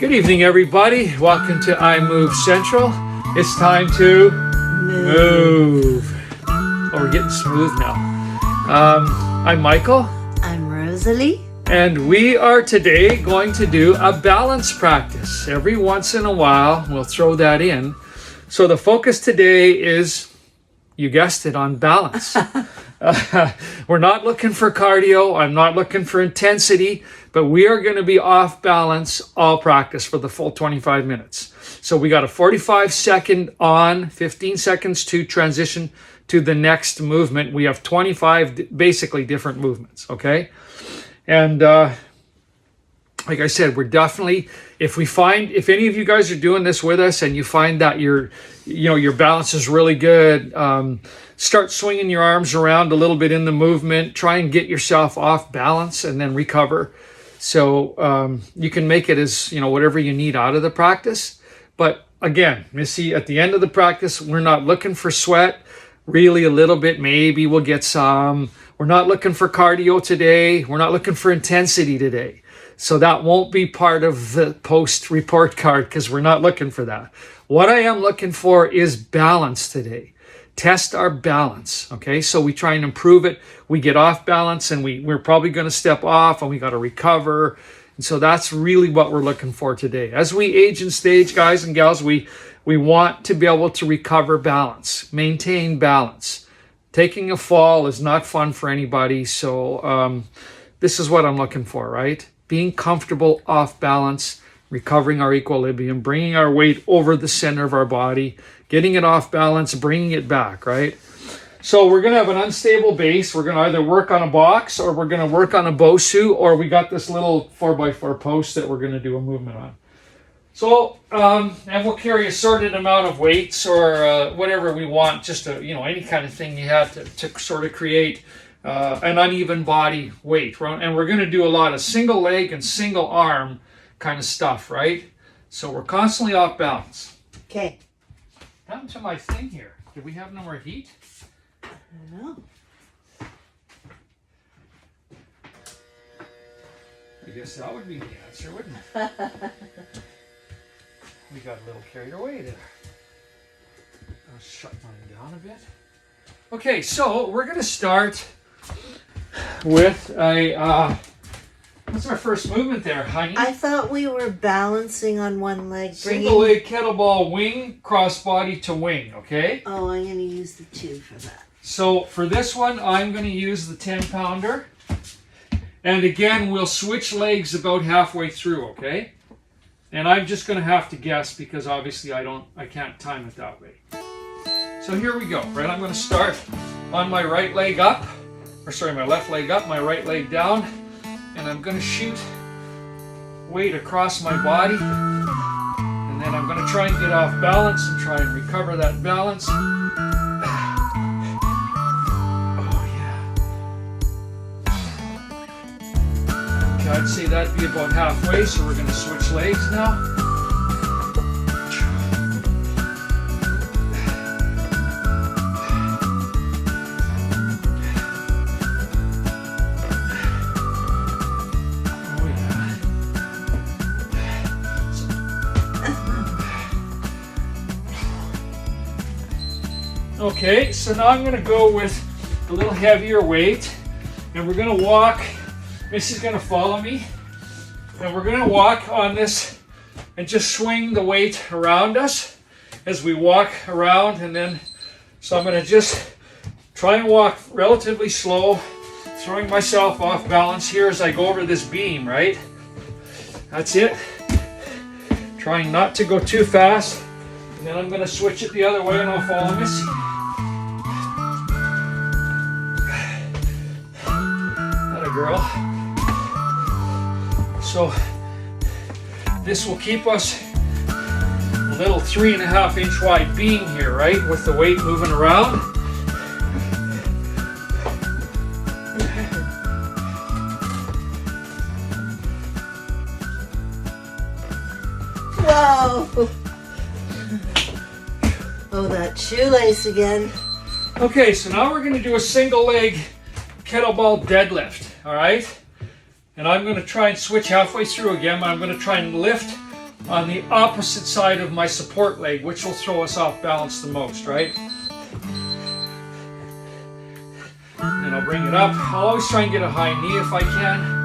Good evening, everybody. Welcome to iMoove Central. It's time to move. Oh, we're getting smooth now. I'm Michael. I'm Rosalie. And we are today going to do a balance practice. Every once in a while, we'll throw that in. So the focus today is, you guessed it, on balance. We're not looking for cardio. I'm not looking for intensity, but we are going to be off balance all practice for the full 25 minutes. So we got a 45-second on, 15 seconds to transition to the next movement. We have 25 basically different movements, okay? And like I said, we're definitely, if any of you guys are doing this with us and you find that your balance is really good, start swinging your arms around a little bit in the movement. Try and get yourself off balance and then recover. So you can make it as, whatever you need out of the practice. But again, Missy, at the end of the practice, we're not looking for sweat. Really a little bit, maybe we'll get some. We're not looking for cardio today. We're not looking for intensity today. So that won't be part of the post report card because we're not looking for that. What I am looking for is balance today. Test our balance, okay? So we try and improve it. We get off balance and we're probably going to step off and we got to recover. And so that's really what we're looking for today. As we age and stage, guys and gals, we want to be able to recover balance, maintain balance. Taking a fall is not fun for anybody. So this is what I'm looking for, right? Being comfortable off balance, recovering our equilibrium, bringing our weight over the center of our body, getting it off balance, bringing it back, right? So we're going to have an unstable base. We're going to either work on a box or we're going to work on a Bosu, or we got this little 4x4 post that we're going to do a movement on. So, and we'll carry a sorted amount of weights or whatever we want, just to, any kind of thing you have to sort of create an uneven body weight. And we're going to do a lot of single leg and single arm kind of stuff, right? So we're constantly off balance. Okay. What happened to my thing here? Did we have no more heat? I don't know. I guess that would be the answer, wouldn't it? We got a little carried away there. I'll shut mine down a bit. Okay, so we're going to start with a... what's our first movement there, honey? I thought we were balancing on one leg. Single leg kettlebell wing, cross body to wing, okay? Oh, I'm going to use the 2 for that. So for this one, I'm going to use the 10-pounder. And again, we'll switch legs about halfway through, okay? And I'm just going to have to guess because obviously I can't time it that way. So here we go, right? I'm going to start on my right leg up, my left leg up, my right leg down. And I'm going to shoot weight across my body. And then I'm going to try and get off balance and try and recover that balance. Oh, yeah. Okay, I'd say that'd be about halfway, so we're going to switch legs now. Okay, so now I'm going to go with a little heavier weight, and we're going to walk. Missy's going to follow me, and we're going to walk on this and just swing the weight around us as we walk around. And then, so I'm going to just try and walk relatively slow, throwing myself off balance here as I go over this beam, right? That's it. Trying not to go too fast. And then I'm going to switch it the other way and I'll follow Missy. Atta girl. So this will keep us a little 3.5-inch wide beam here, right? With the weight moving around. Whoa! Oh, that shoelace again. Okay, so now we're going to do a single leg kettlebell deadlift, all right? And I'm going to try and switch halfway through again. I'm going to try and lift on the opposite side of my support leg, which will throw us off balance the most, right? And I'll bring it up. I'll always try and get a high knee if I can.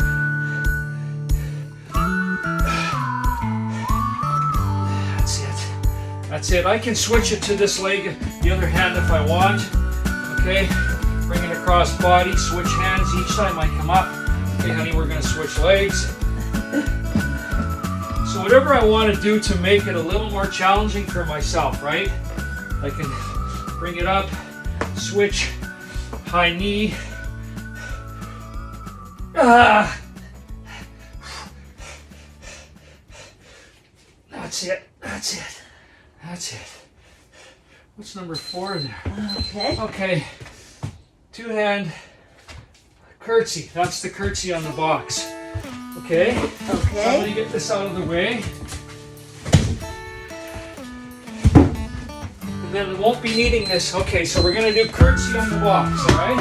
That's it. That's it. I can switch it to this leg, the other hand if I want. Okay, bring it across body, switch hands each time I come up. Okay, honey, we're gonna switch legs. So whatever I want to do to make it a little more challenging for myself, right? I can bring it up, switch, high knee. That's it, that's it, that's it. What's number 4 there? Okay. Okay, 2-hand curtsy. That's the curtsy on the box. Okay? Okay. So I'm going to get this out of the way. And then we won't be needing this. Okay, so we're going to do curtsy on the box, alright?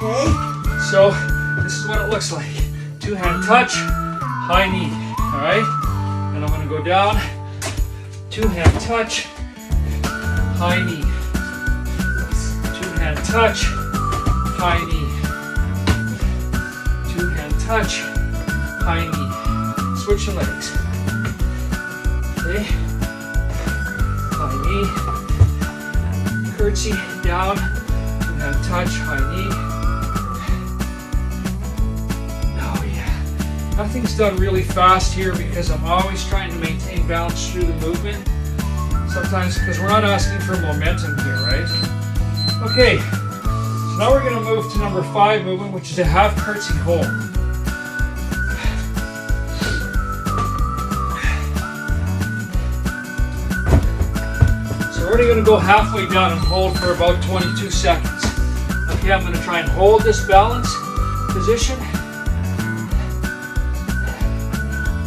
Okay. So this is what it looks like. 2-hand touch, high knee, alright? And I'm going to go down, 2-hand touch, high knee. 2-hand touch, high knee. 2-hand touch, high knee. Switch your legs. Okay. High knee. Curtsy down. 2-hand touch, high knee. Oh yeah. Nothing's done really fast here because I'm always trying to maintain balance through the movement. Sometimes because we're not asking for momentum here, right? Okay. So now we're going to move to number 5 movement, which is a half curtsy hold. We're already going to go halfway down and hold for about 22 seconds. Okay, I'm going to try and hold this balance position.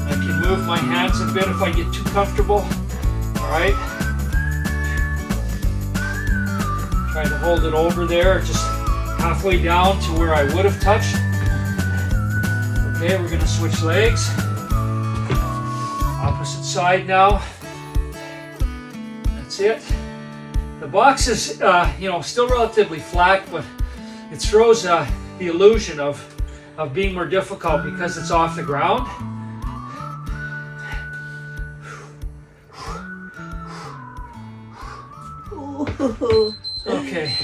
I can move my hands a bit if I get too comfortable. Alright. Try to hold it over there, just halfway down to where I would have touched. Okay, we're going to switch legs. Opposite side now. That's it. The box is, still relatively flat, but it throws the illusion of being more difficult because it's off the ground. Ooh. Okay.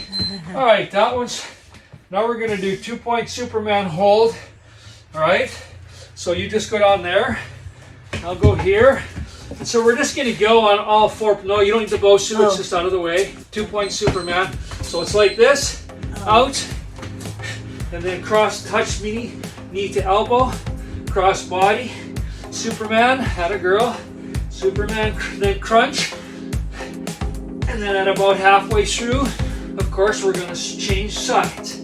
All right, that one's. Now we're going to do 2-point Superman hold. All right. So you just go down there. I'll go here. And so we're just going to go on all 4. No, you don't need the Bosu. It's just out of the way. 2-point Superman. So it's like this. Out. And then cross touch knee to elbow. Cross body. Superman. Had a girl. Superman. Then crunch. And then at about halfway through, of course, we're going to change sides.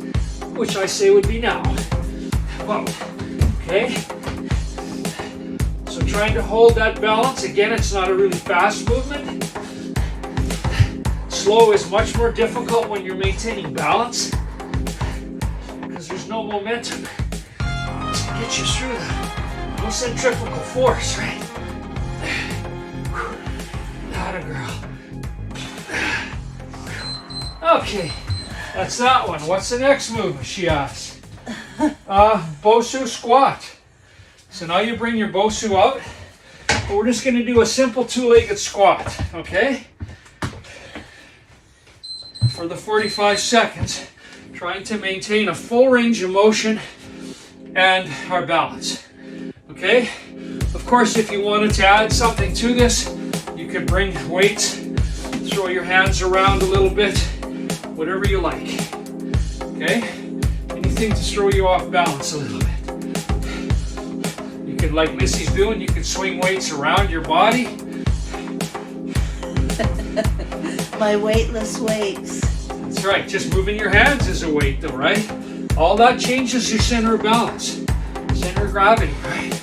Which I say would be now. Whoa. Okay. So trying to hold that balance. Again, it's not a really fast movement. Slow is much more difficult when you're maintaining balance because there's no momentum to get you through no centrifugal force, right? Not a girl. Okay, that's that one. What's the next move, she asks. Bosu Squat. So now you bring your Bosu out, but we're just going to do a simple 2-legged squat, okay? For the 45 seconds, trying to maintain a full range of motion and our balance, okay? Of course, if you wanted to add something to this, you could bring weights, throw your hands around a little bit, whatever you like, okay? Anything to throw you off balance a little bit. You could, like Missy's doing, you could swing weights around your body. My weightless weights. That's right, just moving your hands is a weight though, right? All that changes your center of balance, center of gravity, right?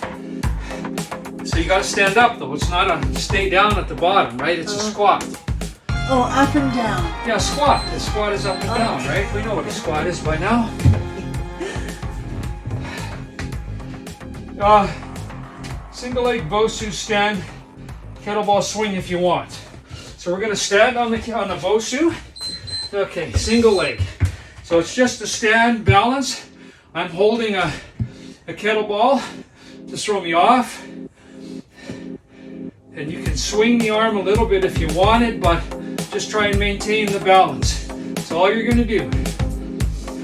So you gotta stand up though, it's not a stay down at the bottom, right? It's a squat. Oh, up and down. Yeah, squat. The squat is up and down, right? We know what a squat is by now. Single leg Bosu stand kettlebell swing if you want. So we're going to stand on the Bosu. Okay, single leg. So it's just a stand balance. I'm holding a kettlebell to throw me off. And you can swing the arm a little bit if you wanted, but just try and maintain the balance. That's all you're going to do.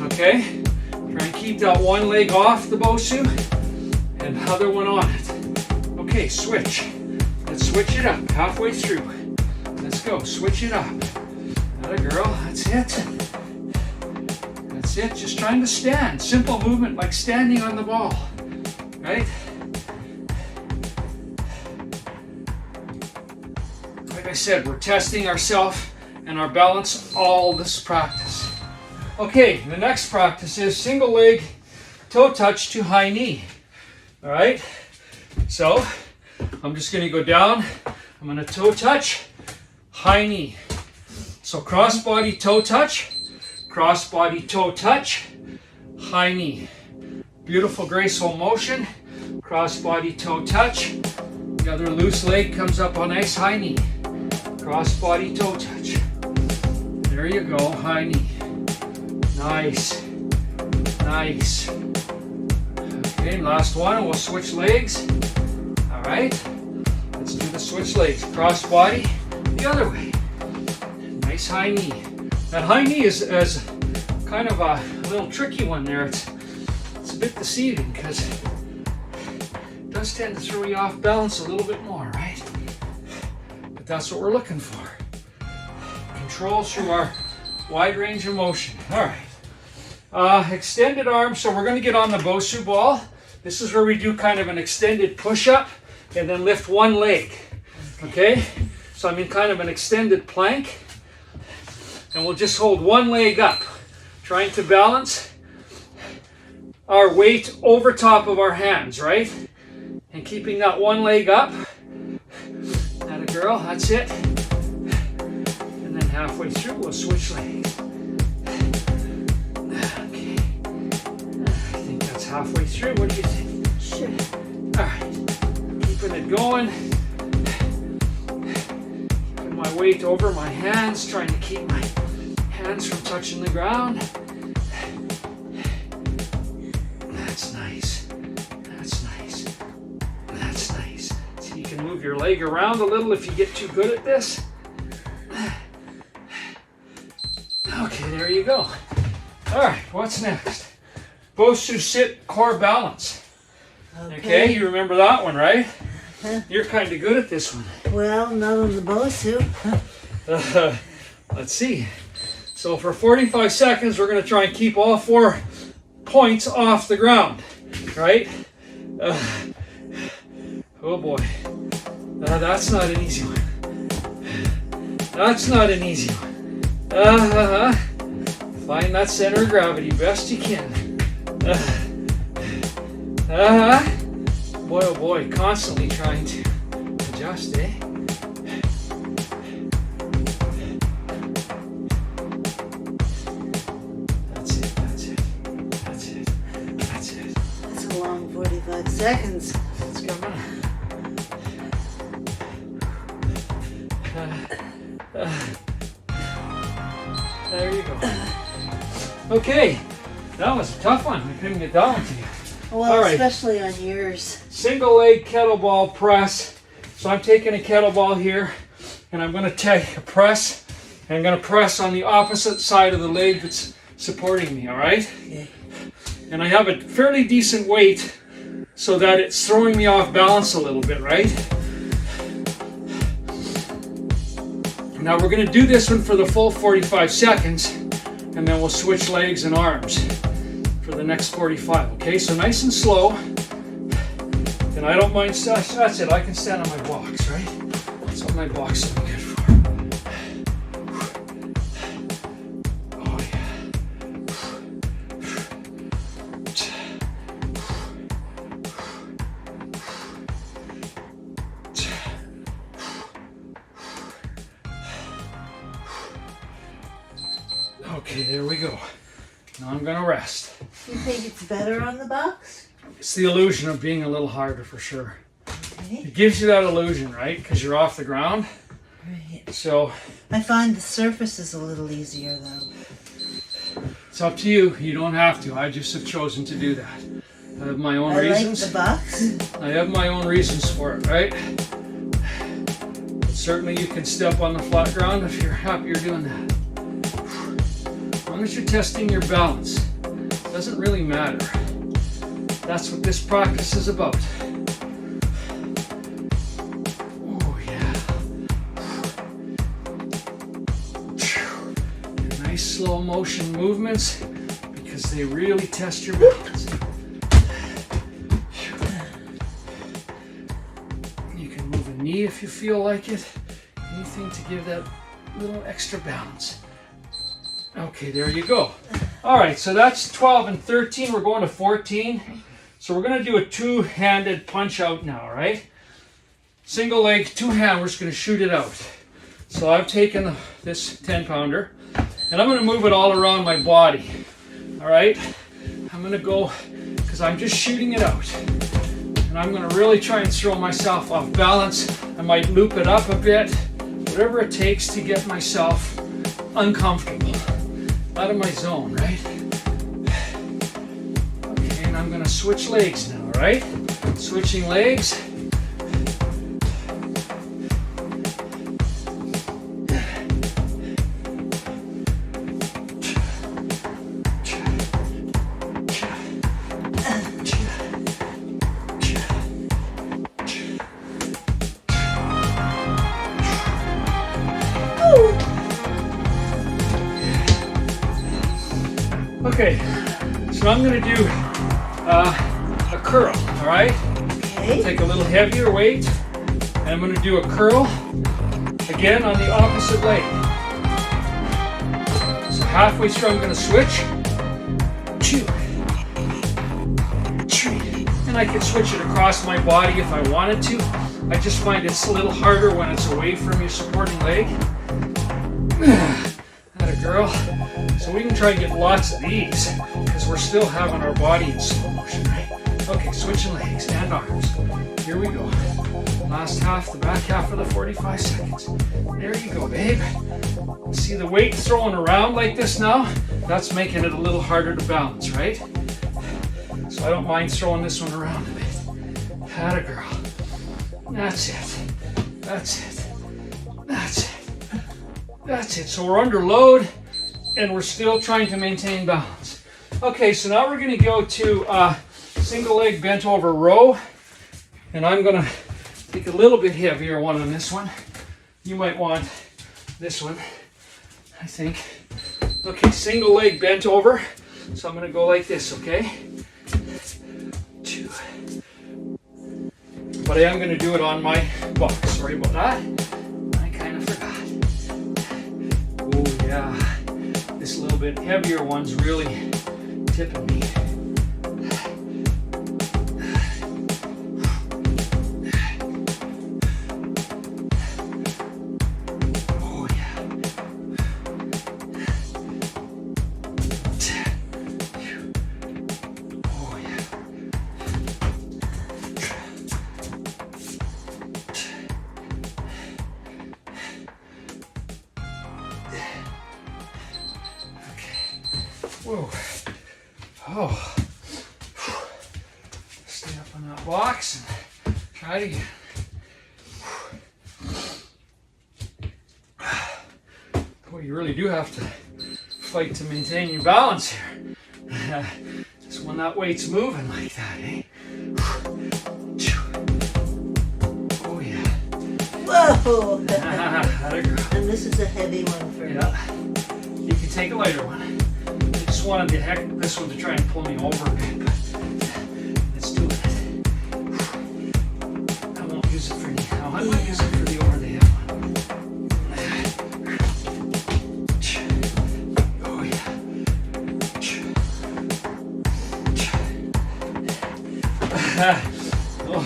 Okay? Try and keep that one leg off the Bosu and the other one on it. Okay, switch. Let's switch it up halfway through. Let's go. Switch it up. Atta girl. That's it. That's it. Just trying to stand. Simple movement like standing on the ball. Right? Like I said, we're testing ourselves and our balance all this practice. Okay, the next practice is single leg toe touch to high knee. All right, so I'm just going to go down. I'm going to toe touch, high knee. So cross body toe touch, high knee. Beautiful graceful motion, cross body toe touch. The other loose leg comes up on nice high knee. Cross body toe touch. There you go, high knee. Nice. Nice. Okay, last one, we'll switch legs. All right, let's do the switch legs. Cross body, the other way. Nice high knee. That high knee is kind of a little tricky one there. It's a bit deceiving because it does tend to throw you off balance a little bit more, right? But that's what we're looking for. Control through our wide range of motion. All right. Extended arms. So we're going to get on the Bosu ball. This is where we do kind of an extended push-up and then lift one leg. Okay? So I'm in kind of an extended plank. And we'll just hold one leg up, trying to balance our weight over top of our hands, right? And keeping that one leg up. Atta girl, that's it. And then halfway through, we'll switch legs. Okay. I think that's halfway through. What do you think? Sure. All right. Keeping it going. Keeping my weight over my hands, trying to keep my hands from touching the ground. That's nice. That's nice. That's nice. So you can move your leg around a little if you get too good at this. Okay, there you go. All right, what's next? Bosu sit core balance. Okay, you remember that one, right? You're kind of good at this one. Well, not on the Bosu. Let's see. So for 45 seconds, we're going to try and keep all 4 points off the ground, right? Oh boy. That's not an easy one. That's not an easy one. Find that center of gravity best you can. Boy, oh boy, constantly trying to adjust, eh? That's a long 45 seconds. It's coming. There you go. Okay, that was a tough one. I couldn't get that one to you. Well, all right. Especially on yours. Single leg kettlebell press. So I'm taking a kettlebell here and I'm going to take a press and I'm going to press on the opposite side of the leg that's supporting me, all right? Okay. And I have a fairly decent weight so that it's throwing me off balance a little bit, right? Now we're going to do this one for the full 45 seconds and then we'll switch legs and arms for the next 45, okay? So nice and slow. And I don't mind, that's it, I can stand on my box, right? That's what my box is good for. Oh yeah. Okay, there we go. Now I'm gonna rest. You think it's better on the box? It's the illusion of being a little harder for sure. Okay. It gives you that illusion, right? Because you're off the ground. Right. So I find the surface is a little easier though. it's up to you. You don't have to. I just have chosen to do that. I have my own reasons. I like the box. I have my own reasons for it, right? But certainly you can step on the flat ground if you're happier doing that. As long as you're testing your balance, it doesn't really matter. That's what this practice is about. Oh yeah. Nice slow motion movements because they really test your balance. You can move a knee if you feel like it. Anything to give that little extra balance. Okay, there you go. All right, so that's 12 and 13. We're going to 14. So we're going to do a two-handed punch out now, right? Single leg, two hand, we're just going to shoot it out. So I've taken this 10-pounder and I'm going to move it all around my body. All right? I'm going to go, because I'm just shooting it out. And I'm going to really try and throw myself off balance. I might loop it up a bit, whatever it takes to get myself uncomfortable, out of my zone, right? Okay, and I'm going to switch legs now, right? Switching legs. Okay, so I'm going to do a curl, all right? Okay. Take a little heavier weight, and I'm going to do a curl, again on the opposite leg. So halfway through I'm going to switch, 2, 3, and I can switch it across my body if I wanted to. I just find it's a little harder when it's away from your supporting leg. Atta girl. So we can try and get lots of these because we're still having our body in slow motion, right? Okay, switching legs and arms. Here we go. Last half, the back half of the 45 seconds. There you go, babe. See the weight throwing around like this now? That's making it a little harder to balance, right? So I don't mind throwing this one around a bit. Atta girl. That's it. That's it. That's it. That's it. So we're under load and we're still trying to maintain balance. Okay, so now we're going to go to single leg bent over row. And I'm going to take a little bit heavier one on this one. You might want this one, I think. Okay, single leg bent over. So I'm going to go like this, okay? 2. But I am going to do it on my box. Sorry about that. I kind of forgot. Oh yeah. This little bit heavier one's really tipping me. Oh yeah. Oh yeah. Whoa. Oh. Stay up on that box and try it again. Boy, you really do have to fight to maintain your balance here. Just when that weight's moving like that, eh? Oh yeah. Whoa! Atta girl. And this is a heavy one for me. Yeah. You can take a lighter one. I just wanted to heck this one to try and pull me over a bit, but let's do it. I won't use it for now. I might use it for the over the head one. Oh yeah. Oh.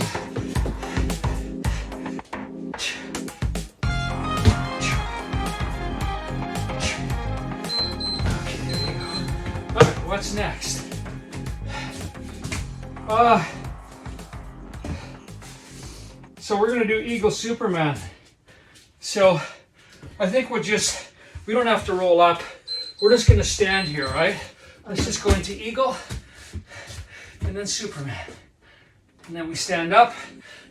What's next? So we're gonna do Eagle Superman. So I think we don't have to roll up. We're just gonna stand here, right? Let's just go into Eagle and then Superman. And then we stand up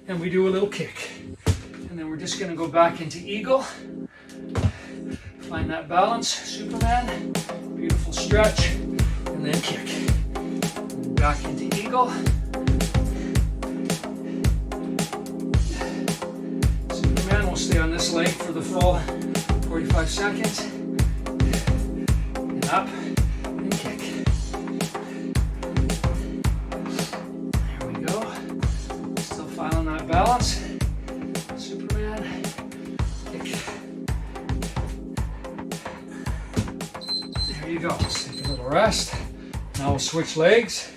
and we do a little kick. And then we're just gonna go back into Eagle. Find that balance, Superman. Beautiful stretch. And then kick. And back into Eagle. Superman, we'll stay on this leg for the full 45 seconds. And up and kick. There we go. Still finding that balance. Superman, kick. There you go. Let's take a little rest. Now we'll switch legs.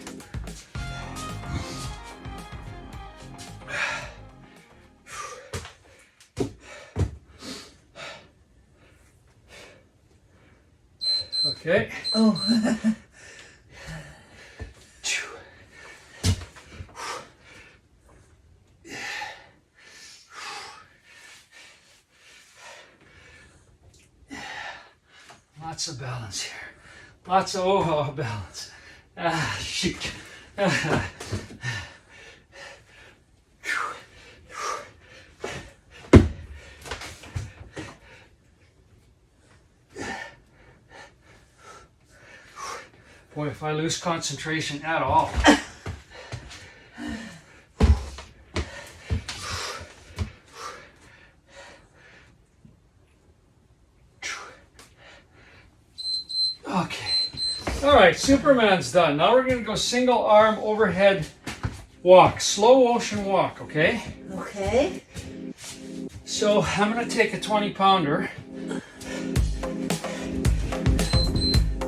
Okay. Oh. Lots of balance here. Lots of balance. Ah, shoot. Boy, if I lose concentration at all. Okay. All right, Superman's done. Now we're going to go single arm overhead walk, slow motion walk, okay? Okay. So I'm going to take a 20-pounder.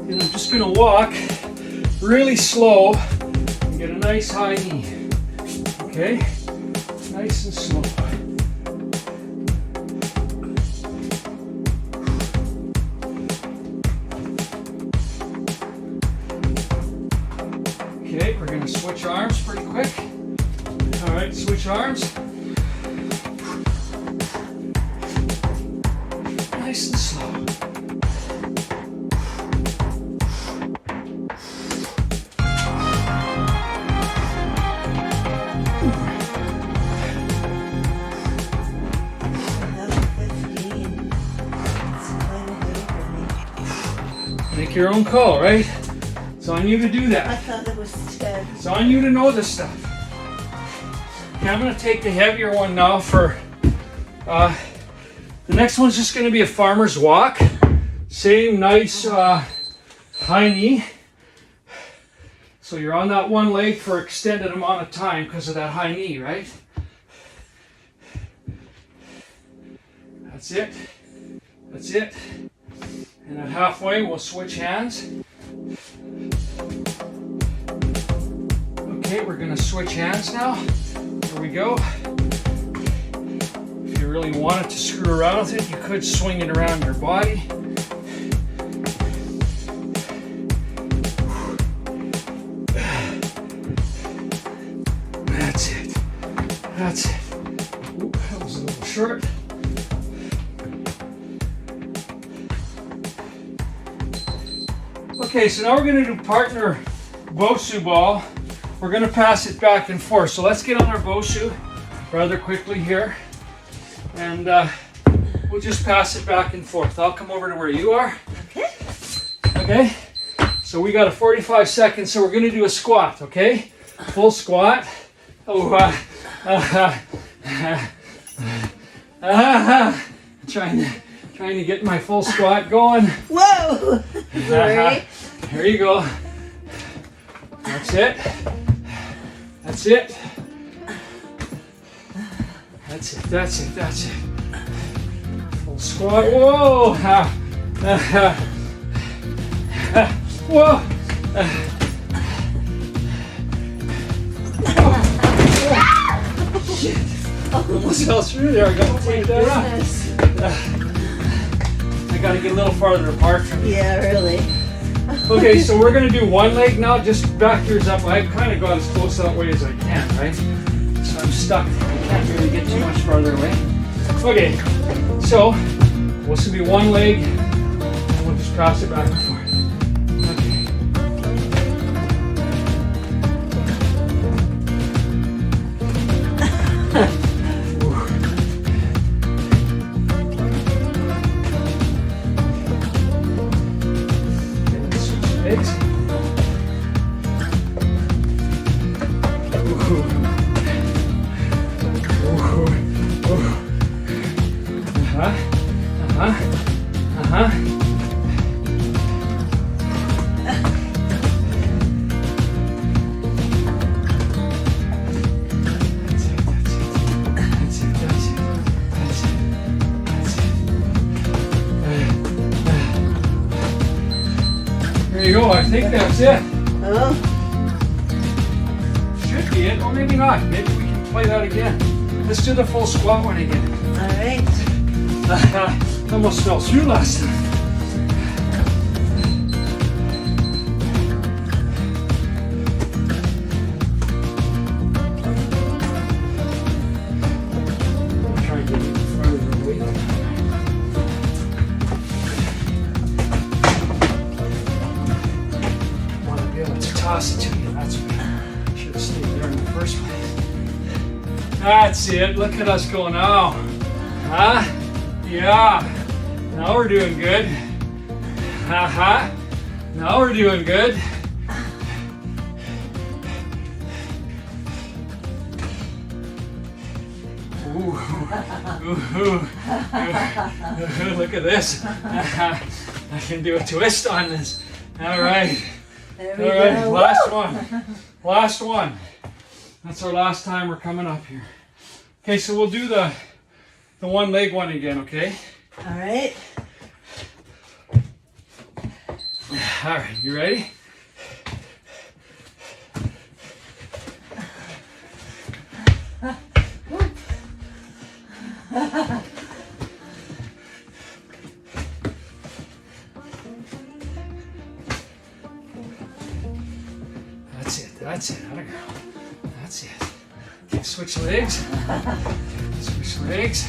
And I'm just going to walk really slow and get a nice high knee. Okay? Nice and slow. Okay, we're going to switch arms pretty quick. All right, switch arms. Nice and slow. Make your own call, right? It's on you to do I that. thought it was 10. It's on you to know this stuff. Okay, I'm going to take the heavier one now for, the next one's just going to be a farmer's walk. Same nice high knee. So you're on that one leg for extended amount of time because of that high knee, right? That's it. That's it. And at halfway, we'll switch hands. Okay, we're going to switch hands now. Here we go. If you really wanted to screw around with it, you could swing it around your body. That's it. That's it. Oop, that was a little short. Okay, so now we're going to do partner Bosu ball. We're going to pass it back and forth. So let's get on our Bosu rather quickly here. And we'll just pass it back and forth. I'll come over to where you are. Okay. Okay? So we got a 45 seconds, so we're going to do a squat, okay? Full squat. Oh, trying to get my full squat going. Whoa! Right. Here you go. That's it. That's it. That's it. That's it. That's it. Full squat. Whoa! Whoa! Shit! Almost fell through there. I got to take that off. I got to get a little farther apart from you. Yeah, really. Okay, so we're going to do one leg now. Just back yours up. I've kind of got as close that way as I can, right? So so I'm stuck. I can't really get too much farther away. Okay, so this will be one leg, and we'll just pass it back and forth. Okay. Switch legs. There you go, I think that's it. Oh, Should be it, or maybe not. Maybe we can play that again. Let's do the full squat one again. all right. Almost fell through last time. Try and get even farther away. I want to be able to toss it to you. That's what I should have stayed there in the first place. That's it. Look at us go now. Huh? Yeah. Now we're doing good. Haha. Now we're doing good. Ooh. Ooh. Look at this. I can do a twist on this. All right. There All we right. go. Last Woo! one. Last one. That's our last time we're coming up here. Okay, so we'll do the one leg one again, okay? All right. All right, you ready? That's it, that's it, atta girl. That's it. Okay, switch legs. Switch legs.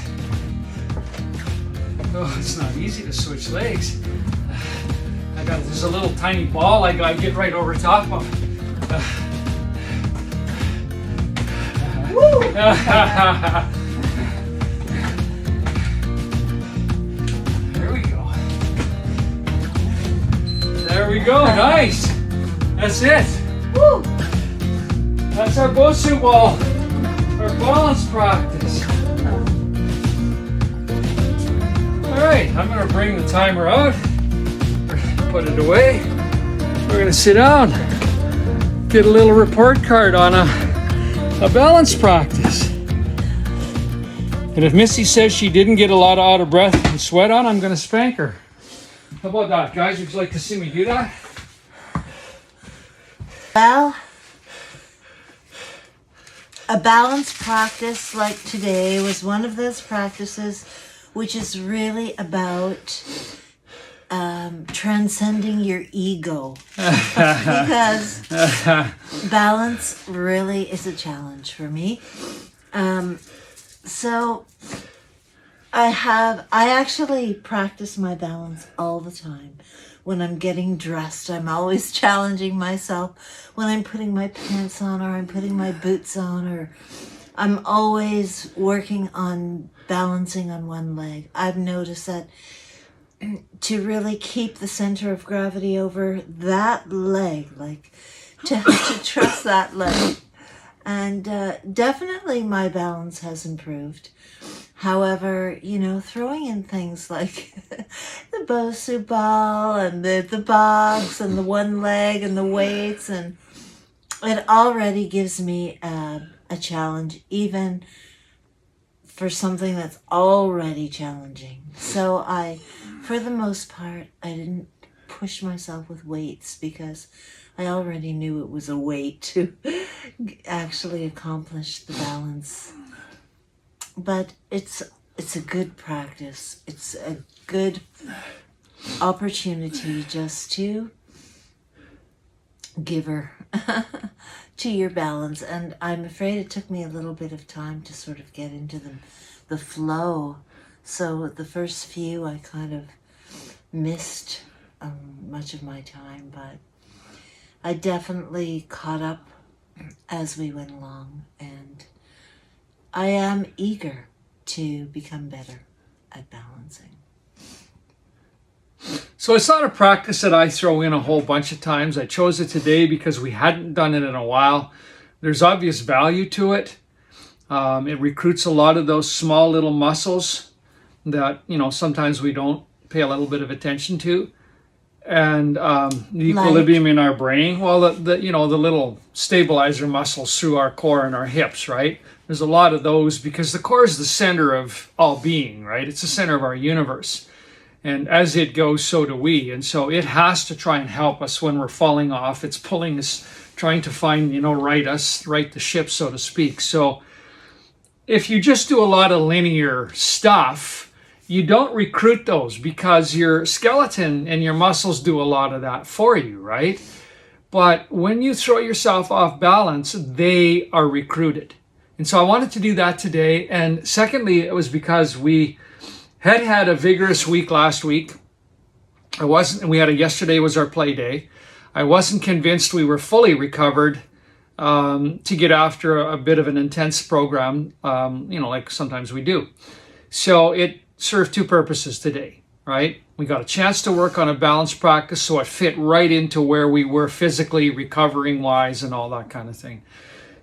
Oh, it's not easy to switch legs. There's a little tiny ball I gotta get right over top of. Woo! There we go. There we go, nice. That's it. Woo! That's our Bosu ball, our balance practice. All right, I'm gonna bring the timer out, put it away. We're gonna sit down, get a little report card on a balance practice. And if Missy says she didn't get a lot of out of breath and sweat on, I'm gonna spank her. How about that, guys? Would you like to see me do that? Well, a balance practice like today was one of those practices which is really about transcending your ego. Because balance really is a challenge for me. So I actually practice my balance all the time. When I'm getting dressed, I'm always challenging myself. When I'm putting my pants on, or I'm putting my boots on, or I'm always working on balancing on one leg. I've noticed that to really keep the center of gravity over that leg, like to trust that leg. And definitely my balance has improved. However, throwing in things like the Bosu ball and the box and the one leg and the weights, and it already gives me a challenge, even for something that's already challenging. So for the most part, I didn't push myself with weights because I already knew it was a weight to actually accomplish the balance. But it's a good practice. It's a good opportunity just to giver to your balance. And I'm afraid it took me a little bit of time to sort of get into the flow. So the first few I kind of missed much of my time, but I definitely caught up as we went along, and I am eager to become better at balancing. So it's not a practice that I throw in a whole bunch of times. I chose it today because we hadn't done it in a while. There's obvious value to it. It recruits a lot of those small little muscles that, sometimes we don't pay a little bit of attention to. And the equilibrium in our brain, well, the little stabilizer muscles through our core and our hips, right? There's a lot of those because the core is the center of all being, right? It's the center of our universe. And as it goes, so do we. And so it has to try and help us when we're falling off. It's pulling us, trying to find, right the ship, so to speak. So if you just do a lot of linear stuff, you don't recruit those because your skeleton and your muscles do a lot of that for you, right? But when you throw yourself off balance, they are recruited. And so I wanted to do that today. And secondly, it was because we had a vigorous week last week. Yesterday was our play day. I wasn't convinced we were fully recovered to get after a bit of an intense program, like sometimes we do. So it served two purposes today, right? We got a chance to work on a balance practice, so it fit right into where we were physically, recovering wise, and all that kind of thing.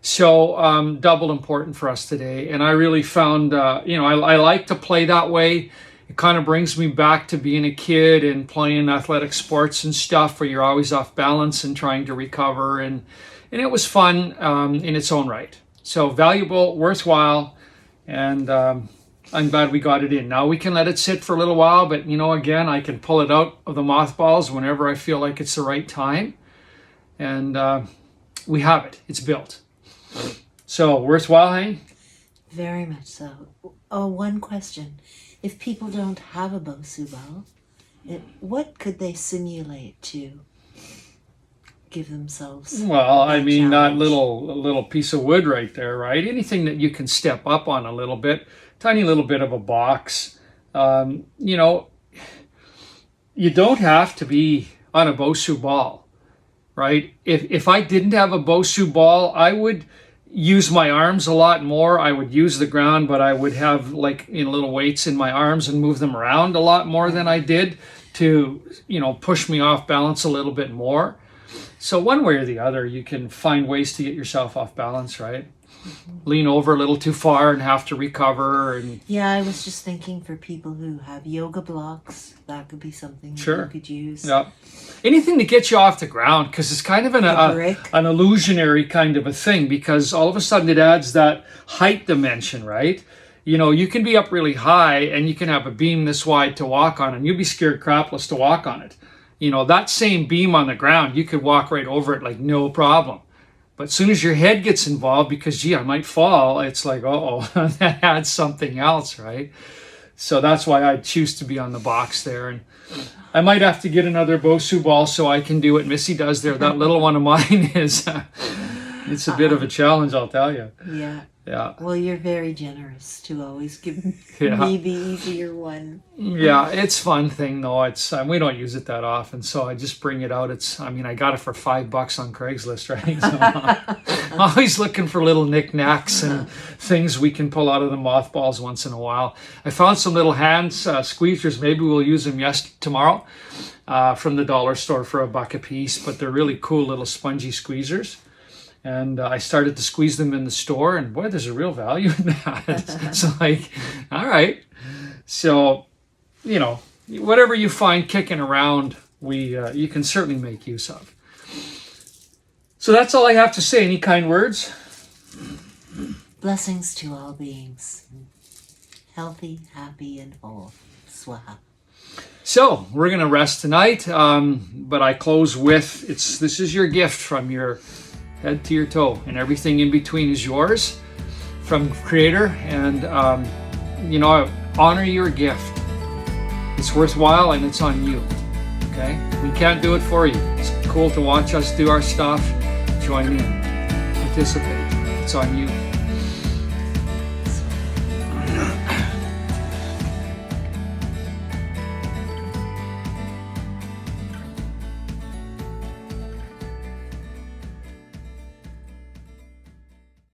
So double important for us today. And I really found, I like to play that way. It kind of brings me back to being a kid and playing athletic sports and stuff where you're always off balance and trying to recover. And it was fun in its own right. So valuable, worthwhile, and I'm glad we got it in. Now we can let it sit for a little while, but again, I can pull it out of the mothballs whenever I feel like it's the right time. And we have it. It's built. So worthwhile, hey? Very much so. Oh, one question. If people don't have a Bosu ball, what could they simulate to give themselves? Well, I mean, challenge? that little piece of wood right there, right? Anything that you can step up on a little bit, tiny little bit of a box. You don't have to be on a Bosu ball, right? If I didn't have a Bosu ball, I would use my arms a lot more. I would use the ground, but I would have little weights in my arms and move them around a lot more than I did to, push me off balance a little bit more. So one way or the other, you can find ways to get yourself off balance, right? Mm-hmm. Lean over a little too far and have to recover. And yeah, I was just thinking for people who have yoga blocks, that could be something that you could use. Yeah. Anything to get you off the ground, because it's kind of an illusionary kind of a thing, because all of a sudden it adds that height dimension, right? You can be up really high and you can have a beam this wide to walk on, and you'll be scared crapless to walk on it. That same beam on the ground, you could walk right over it like no problem. But as soon as your head gets involved, because, I might fall, it's like, that adds something else, right? So that's why I choose to be on the box there. And I might have to get another Bosu ball so I can do what Missy does there. That little one of mine is, it's a bit of a challenge, I'll tell you. Yeah. Yeah. Well, you're very generous to always give me the easier one. Yeah, it's a fun thing though. We don't use it that often, so I just bring it out. I got it for $5 on Craigslist, right? So I'm always looking for little knickknacks and things we can pull out of the mothballs once in a while. I found some little hand squeezers. Maybe we'll use them tomorrow from the dollar store for $1 a piece, but they're really cool little spongy squeezers. And I started to squeeze them in the store, and boy, there's a real value in that. It's like, all right. So, whatever you find kicking around, you can certainly make use of. So that's all I have to say. Any kind words? Blessings to all beings. Healthy, happy, and whole. Swaha. So we're going to rest tonight, but I close with, this is your gift from your head to your toe, and everything in between is yours from Creator. And honor your gift. It's worthwhile and it's on you. Okay, we can't do it for you. It's cool to watch us do our stuff, join in, participate. It's on you.